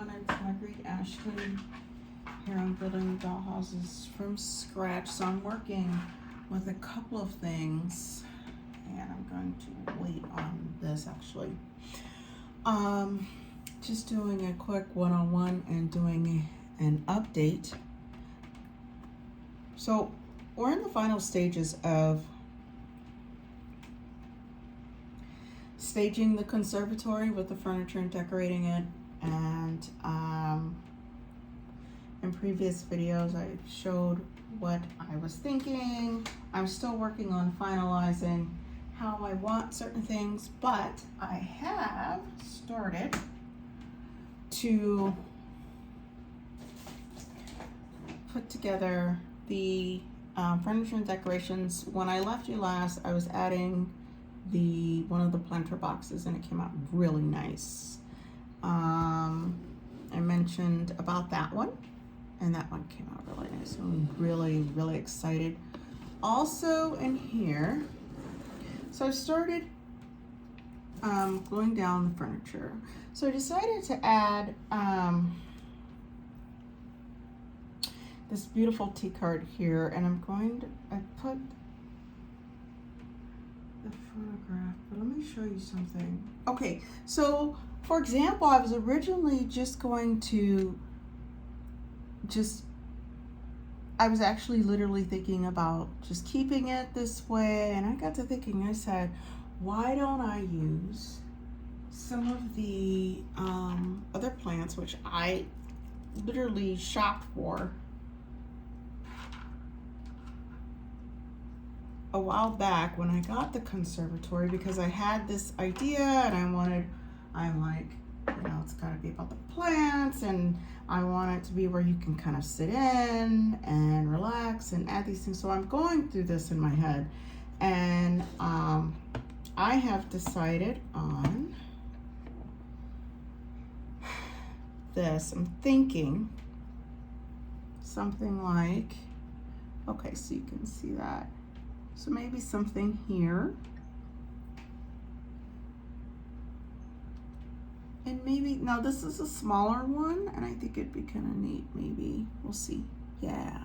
everyone, it's Marguerite Ashley. Here I'm building dollhouses from scratch, so I'm working with a couple of things, and I'm going to wait on this actually. Just doing a quick one-on-one and doing an update. So we're in the final stages of staging the conservatory with the furniture and decorating it, and in previous videos I showed what I was thinking. I'm still working on finalizing how I want certain things, but I have started to put together the furniture and decorations. When I left you last, I was adding one of the planter boxes, and it came out really nice. I mentioned about that one, and that one came out really nice. So I'm really excited. Also in here, so I started gluing down the furniture. So I decided to add this beautiful tea card here, and I put the photograph, but let me show you something. Okay, so for example, I was originally just going to I was actually literally thinking about just keeping it this way, and I got to thinking, I said, why don't I use some of the other plants, which I literally shopped for a while back when I got the conservatory, because I had this idea and I'm like, you know, it's gotta be about the plants, and I want it to be where you can kind of sit in and relax and add these things. So I'm going through this in my head, and I have decided on this. I'm thinking something like, okay, so you can see that. So maybe something here. And maybe, now this is a smaller one, and I think it'd be kind of neat, maybe. We'll see. Yeah.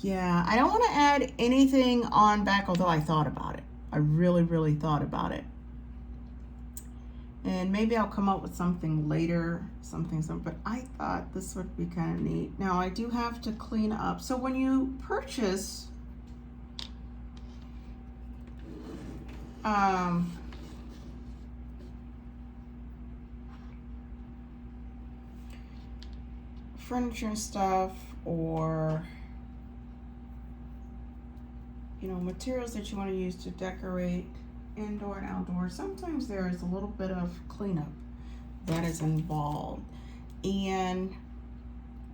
I don't want to add anything on back, although I thought about it. I really thought about it. And maybe I'll come up with something later, something, but I thought this would be kind of neat. Now I do have to clean up. So when you purchase furniture and stuff, or you know, materials that you want to use to decorate indoor and outdoor, sometimes there is a little bit of cleanup that is involved. And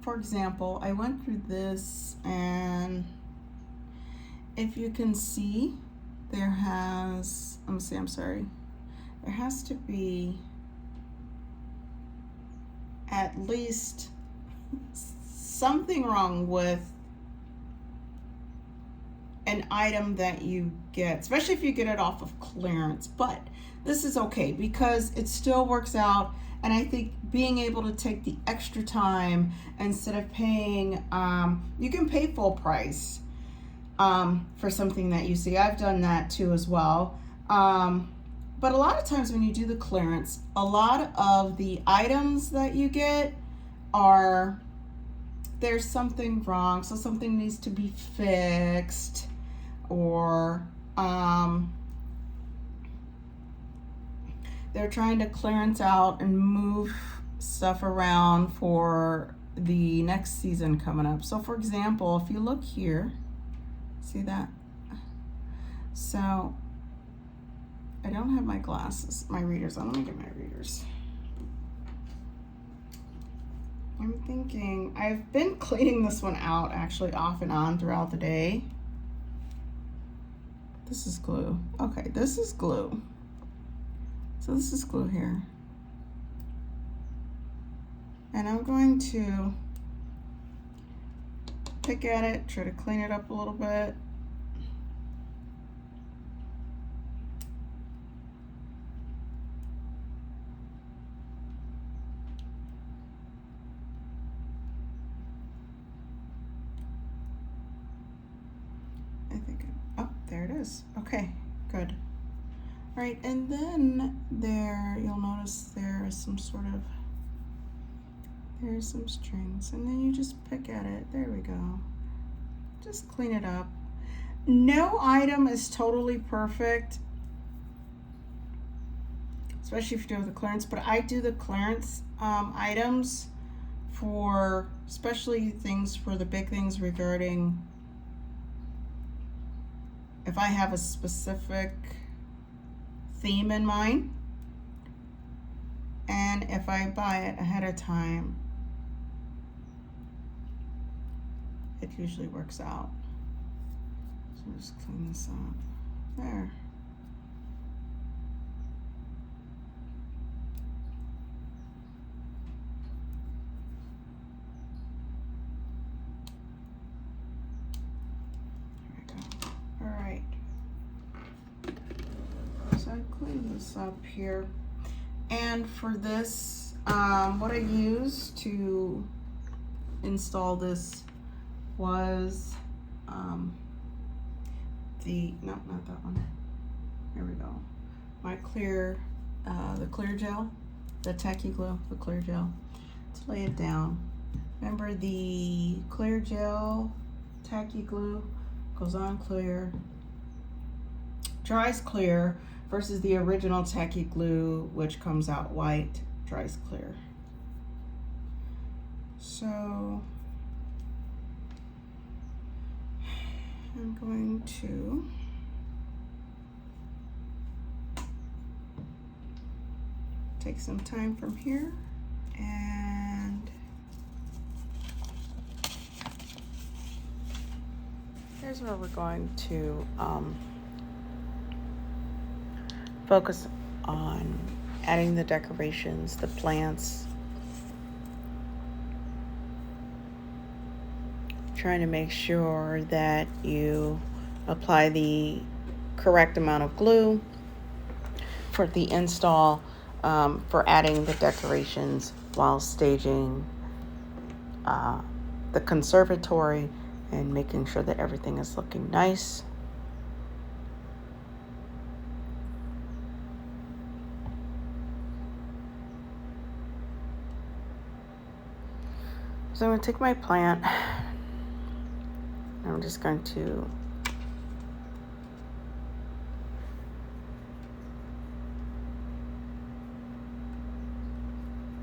for example, I went through this, and if you can see, there has, let me see, I'm sorry, there has to be at least something wrong with an item that you get, especially if you get it off of clearance. But this is okay because it still works out, and I think being able to take the extra time instead of paying, you can pay full price for something that you see. I've done that too as well. But a lot of times when you do the clearance, a lot of the items that you get are, there's something wrong, so something needs to be fixed, or they're trying to clearance out and move stuff around for the next season coming up. So for example, if you look here, see that? So I don't have my glasses, my readers on. Let me get my readers. I'm thinking, I've been cleaning this one out actually off and on throughout the day. This is glue. Okay, this is glue. So this is glue here. And I'm going to pick at it, try to clean it up a little bit. is. Okay, good. All right, and then there, you'll notice there is some sort of, there's some strings, and then you just pick at it. There we go. Just clean it up. No item is totally perfect, especially if you do the clearance, but I do the clearance items for, especially things for the big things regarding if I have a specific theme in mind, and if I buy it ahead of time, it usually works out. So just clean this up. There. All right, so I clean this up here, and for this, what I used to install this was not that one. Here we go. My clear, the clear gel, the tacky glue, the clear gel. Let's lay it down. Remember, the clear gel, tacky glue goes on clear, dries clear, versus the original tacky glue, which comes out white, dries clear. So I'm going to take some time from here, and here's where we're going to focus on adding the decorations, the plants, trying to make sure that you apply the correct amount of glue for the install, for adding the decorations while staging the conservatory and making sure that everything is looking nice. So I'm going to take my plant, I'm just going to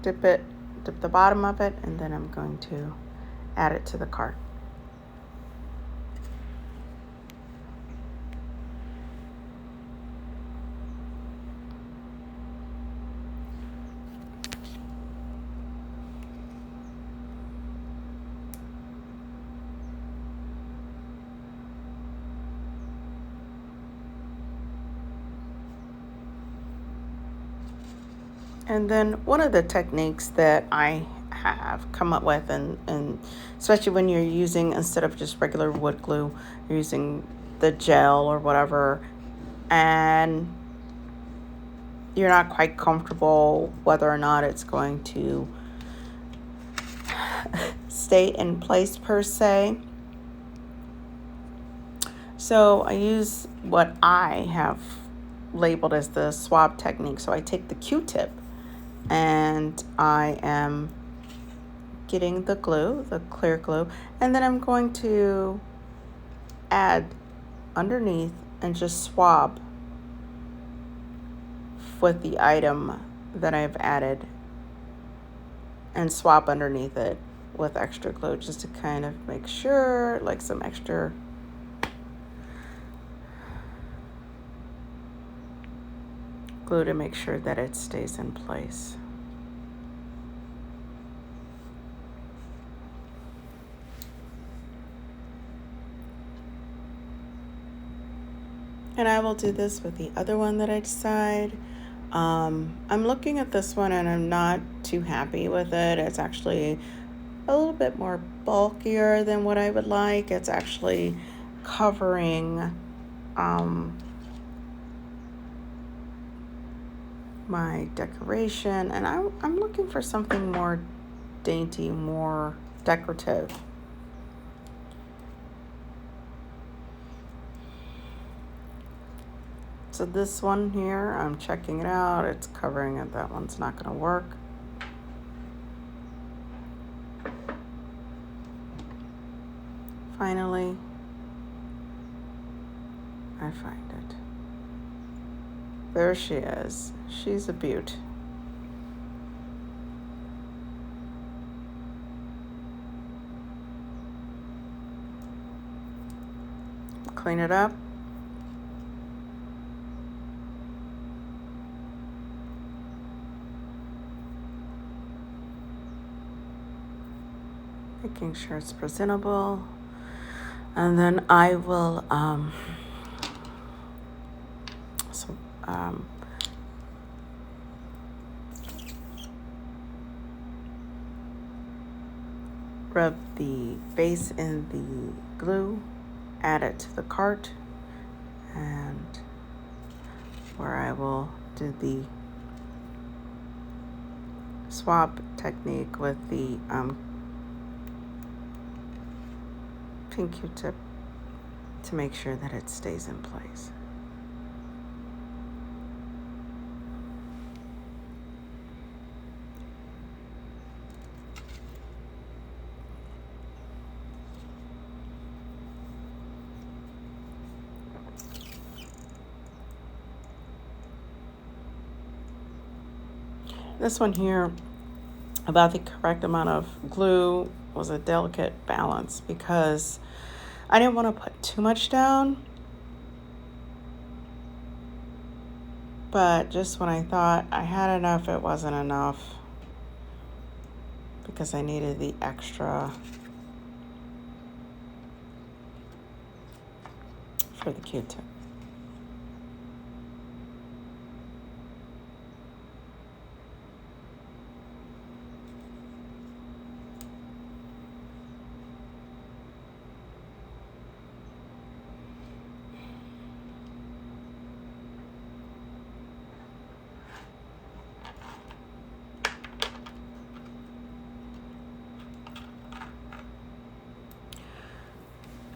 dip the bottom of it, and then I'm going to add it to the cart. And then one of the techniques that I have come up with, and especially when you're using, instead of just regular wood glue, you're using the gel or whatever, and you're not quite comfortable whether or not it's going to stay in place per se. So I use what I have labeled as the swab technique. So I take the Q-tip, and I am getting the glue, the clear glue, and then I'm going to add underneath and just swab with the item that I've added, and swab underneath it with extra glue, just to kind of make sure, like some extra glue to make sure that it stays in place. And I will do this with the other one that I decide. I'm looking at this one and I'm not too happy with it. It's actually a little bit more bulkier than what I would like. It's actually covering my decoration, and I'm looking for something more dainty, more decorative. So this one here, I'm checking it out. It's covering it. That one's not going to work. Finally, I find it. There she is. She's a beaut. Clean it up. Making sure it's presentable. And then I will rub the base in the glue, add it to the cart, and where I will do the swab technique with the pink Q-tip to make sure that it stays in place. This one here, about the correct amount of glue, was a delicate balance because I didn't want to put too much down, but just when I thought I had enough, it wasn't enough because I needed the extra for the Q-tip.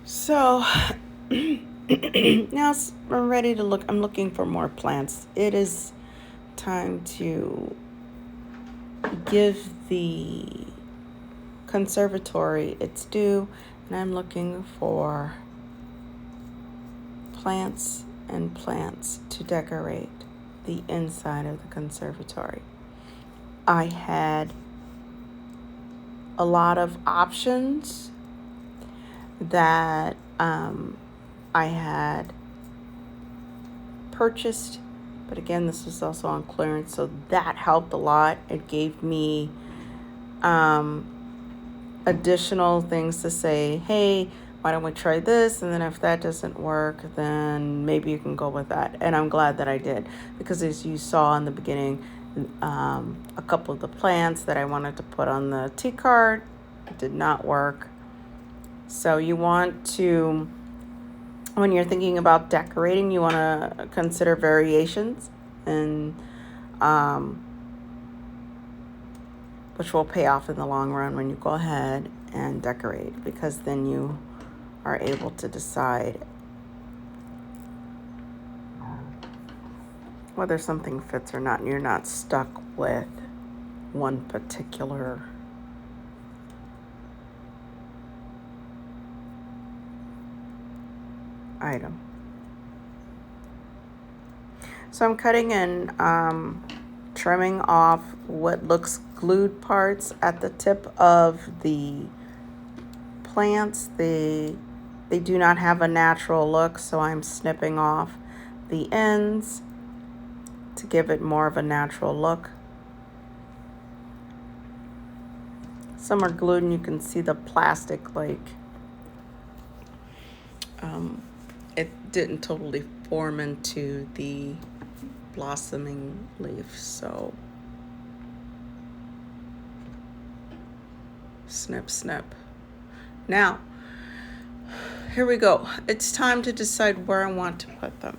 So now I'm ready to look. I'm looking for more plants. It is time to give the conservatory its due, and I'm looking for plants and plants to decorate the inside of the conservatory. I had a lot of options that I had purchased, but again, this was also on clearance, so that helped a lot. It gave me additional things to say, hey, why don't we try this? And then if that doesn't work, then maybe you can go with that. And I'm glad that I did, because as you saw in the beginning, a couple of the plants that I wanted to put on the tea cart did not work. So you want to, when you're thinking about decorating, you want to consider variations, and which will pay off in the long run when you go ahead and decorate, because then you are able to decide whether something fits or not, and you're not stuck with one particular item. So I'm cutting and trimming off what looks glued parts at the tip of the plants. They do not have a natural look, so I'm snipping off the ends to give it more of a natural look. Some are glued and you can see the plastic, like it didn't totally form into the blossoming leaf, so snip, snip. Now, here we go. It's time to decide where I want to put them.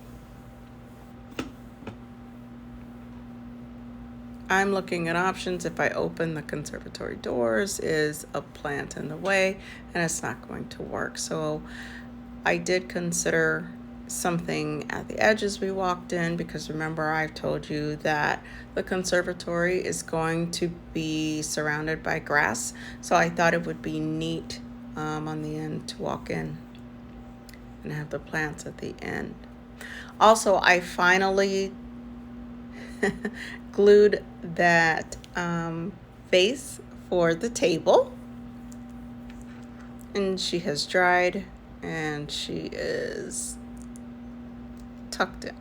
I'm looking at options. If I open the conservatory doors, is a plant in the way, and it's not going to work. So I did consider something at the edges we walked in, because remember I've told you that the conservatory is going to be surrounded by grass, so I thought it would be neat on the end to walk in and have the plants at the end. Also, I finally glued that vase for the table, and she has dried and she is tucked in.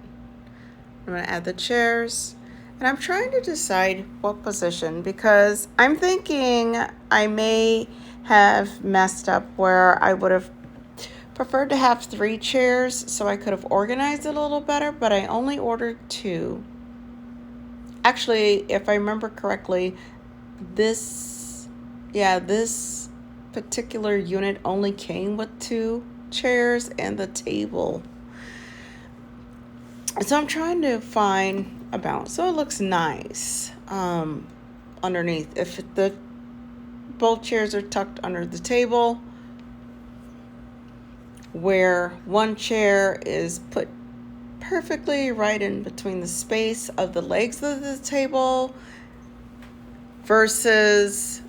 I'm going to add the chairs, and I'm trying to decide what position, because I'm thinking I may have messed up where I would have preferred to have 3 chairs so I could have organized it a little better, but I only ordered 2. Actually, if I remember correctly, this particular unit only came with 2 chairs and the table. So I'm trying to find a balance so it looks nice underneath. If both chairs are tucked under the table, where one chair is put perfectly right in between the space of the legs of the table, versus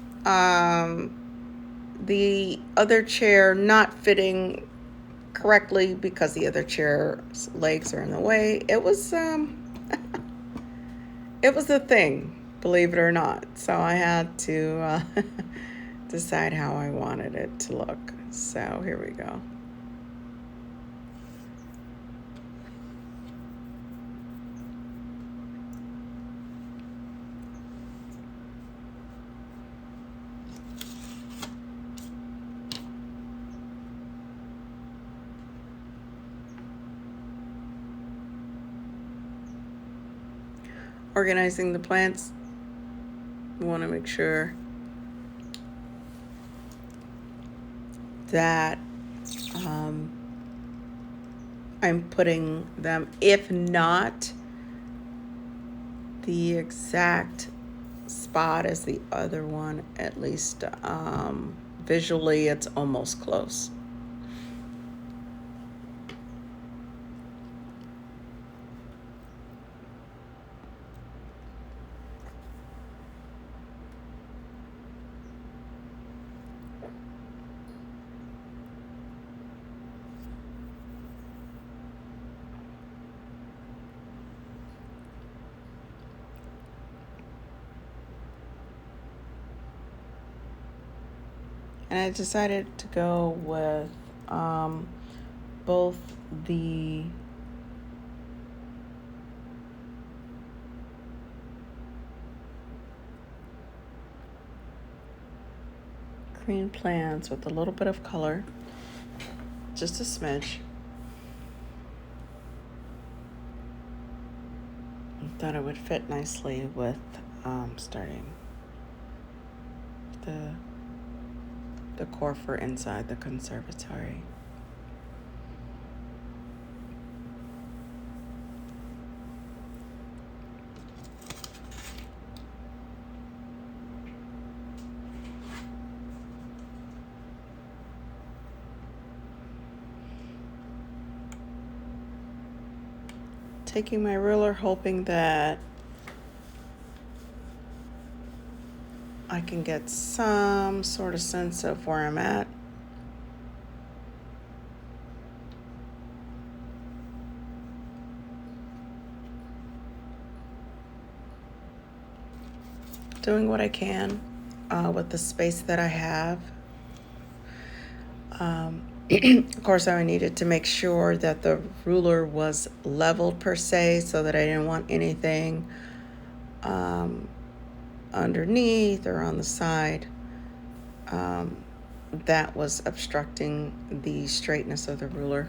the other chair not fitting correctly because the other chair's legs are in the way. It was it was a thing, believe it or not. So I had to decide how I wanted it to look. So here we go. Organizing the plants, we want to make sure that I'm putting them, if not the exact spot as the other one, at least visually it's almost close. And I decided to go with both the green plants with a little bit of color, just a smidge. I thought it would fit nicely with starting the decor for inside the conservatory. Taking my ruler, hoping that I can get some sort of sense of where I'm at. Doing what I can with the space that I have. Of course, I needed to make sure that the ruler was leveled per se, so that I didn't want anything underneath or on the side that was obstructing the straightness of the ruler.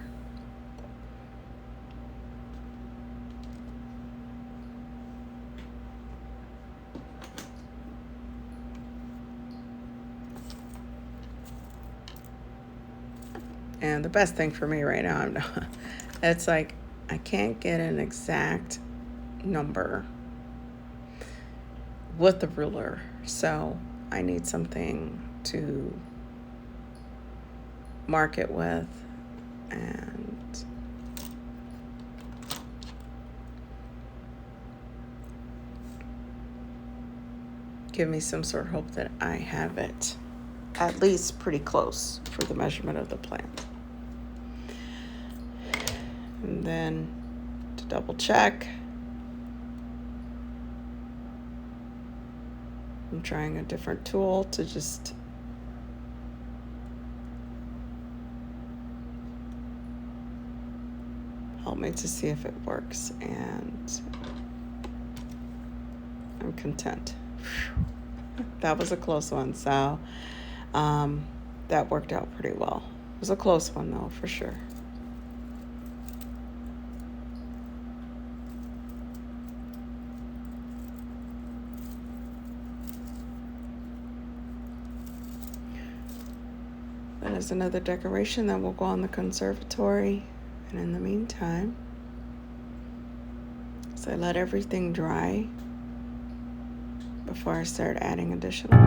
And the best thing for me right now, it's like I can't get an exact number with the ruler, so I need something to mark it with. And give me some sort of hope that I have it at least pretty close for the measurement of the plant. And then to double check, I'm trying a different tool to just help me to see if it works, and I'm content. That was a close one, so that worked out pretty well. It was a close one though, for sure. That is another decoration that will go on the conservatory. And in the meantime, so I let everything dry before I start adding additional.